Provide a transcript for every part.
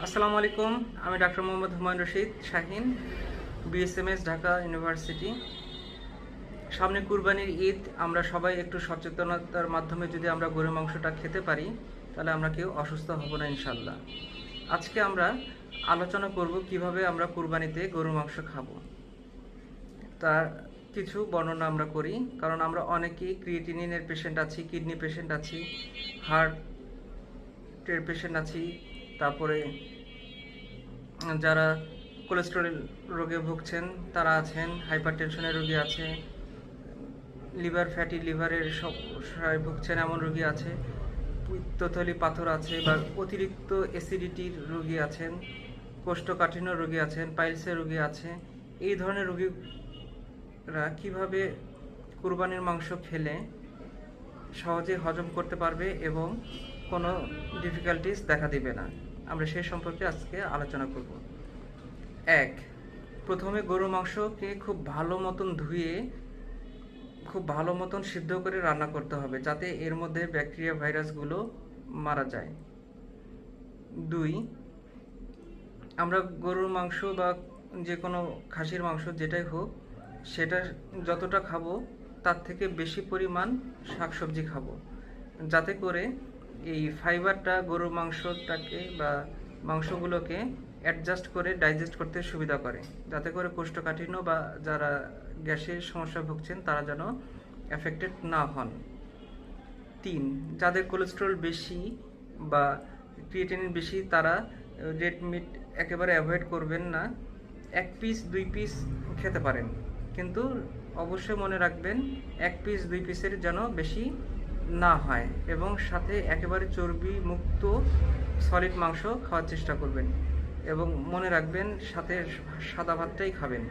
আসসালামু আলাইকুম। আমি doctor Mohammad Humayun Rashid Shahin, BSMS Dhaka university. সামনে কুরবানির ঈদ, আমরা সবাই একটু সচেতনতার মাধ্যমে যদি আমরা গরুর মাংসটা খেতে পারি তাহলে আমরা কেউ অসুস্থ হব না ইনশাল্লাহ। আজকে আমরা আলোচনা করব কিভাবে আমরা কুরবানিতে গরুর মাংস খাবো। তার কিছু বর্ণনা আমরা করি, কারণ আমরা অনেকেই ক্রিয়েটিনিনের পেশেন্ট আছি, কিডনি পেশেন্ট আছি, হার্টের পেশেন্ট আছি, তারপরে যারা কোলেস্টেরল রোগে ভুগছেন তারা আছেন, হাইপারটেনশনের রোগী আছে, লিভার ফ্যাটি লিভারের সমস্যায় ভুগছেন এমন রোগী আছে, পিত্তথলি পাথর আছে, বা অতিরিক্ত অ্যাসিডিটির রোগী আছেন, কোষ্ঠকাঠিন্য রোগী আছেন, পাইলসের রোগী আছে। এই ধরনের রোগীরা কিভাবে কুরবানির মাংস খেলে সহজে হজম করতে পারবে এবং কোনো ডিফিকাল্টিস দেখা দিবে না, আমরা সেই সম্পর্কে আজকে আলোচনা করব। এক, প্রথমে গরুর মাংসকে খুব ভালো মতন ধুয়ে খুব ভালো মতন সিদ্ধ করে রান্না করতে হবে, যাতে এর মধ্যে ব্যাকটেরিয়া ভাইরাসগুলো মারা যায়। দুই, আমরা গরুর মাংস বা যে কোনো খাসির মাংস যেটাই হোক, সেটা যতটা খাবো তার থেকে বেশি পরিমাণ শাকসবজি খাবো, যাতে করে এই ফাইবারটা গরুর মাংসটাকে বা মাংসগুলোকে অ্যাডজাস্ট করে ডাইজেস্ট করতে সুবিধা করে, যাতে করে কোষ্ঠকাঠিন্য বা যারা গ্যাসের সমস্যা ভুগছেন তারা যেন এফেক্টেড না হন। তিন, যাদের কোলেস্টেরল বেশি বা ক্রিয়েটিনিন বেশি তারা রেড মিট একেবারে অ্যাভয়েড করবেন না। 1 পিস 2 পিস খেতে পারেন, কিন্তু অবশ্যই মনে রাখবেন 1 পিস 2 পিসের যেন বেশি না হয়, এবং সাথে একেবারে চর্বি মুক্ত সলিড মাংস খাওয়ার চেষ্টা করবেন, এবং মনে রাখবেন সাথে সাদা ভাতটাই খাবেন,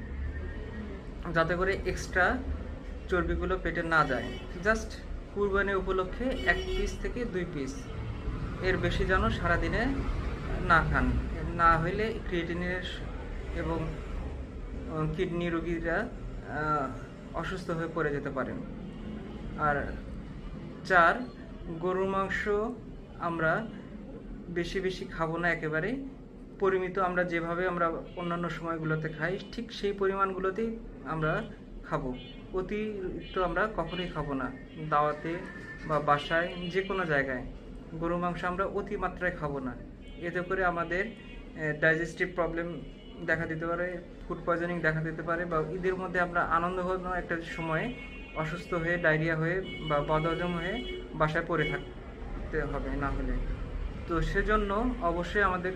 যাতে করে এক্সট্রা চর্বিগুলো পেটে না যায়। জাস্ট কুরবানি উপলক্ষে 1 পিস থেকে 2 পিস, এর বেশি যেন সারাদিনে না খান, না হইলে ক্রিয়েটিনিনের এবং কিডনি রোগীরা অসুস্থ হয়ে পড়ে যেতে পারেন। আর 4, গরুর মাংস আমরা বেশি বেশি খাবো না, একেবারে পরিমিত, আমরা যেভাবে আমরা অন্যান্য সময়গুলোতে খাই ঠিক সেই পরিমাণগুলোতেই আমরা খাবো। অতিরিক্ত আমরা কখনোই খাবো না। দাওয়াতে বা বাসায় যে কোনো জায়গায় গরুর মাংস আমরা অতিমাত্রায় খাবো না, এতে করে আমাদের ডাইজেস্টিভ প্রবলেম দেখা দিতে পারে, ফুড পয়জনিং দেখা দিতে পারে, বা ঈদের মধ্যে আমরা আনন্দঘন একটা সময়ে অসুস্থ হয়ে ডায়রিয়া হয়ে বা বদহজম হয়ে বাসায় পড়ে থাকতে হবে না হলে। তো সেজন্য অবশ্যই আমাদের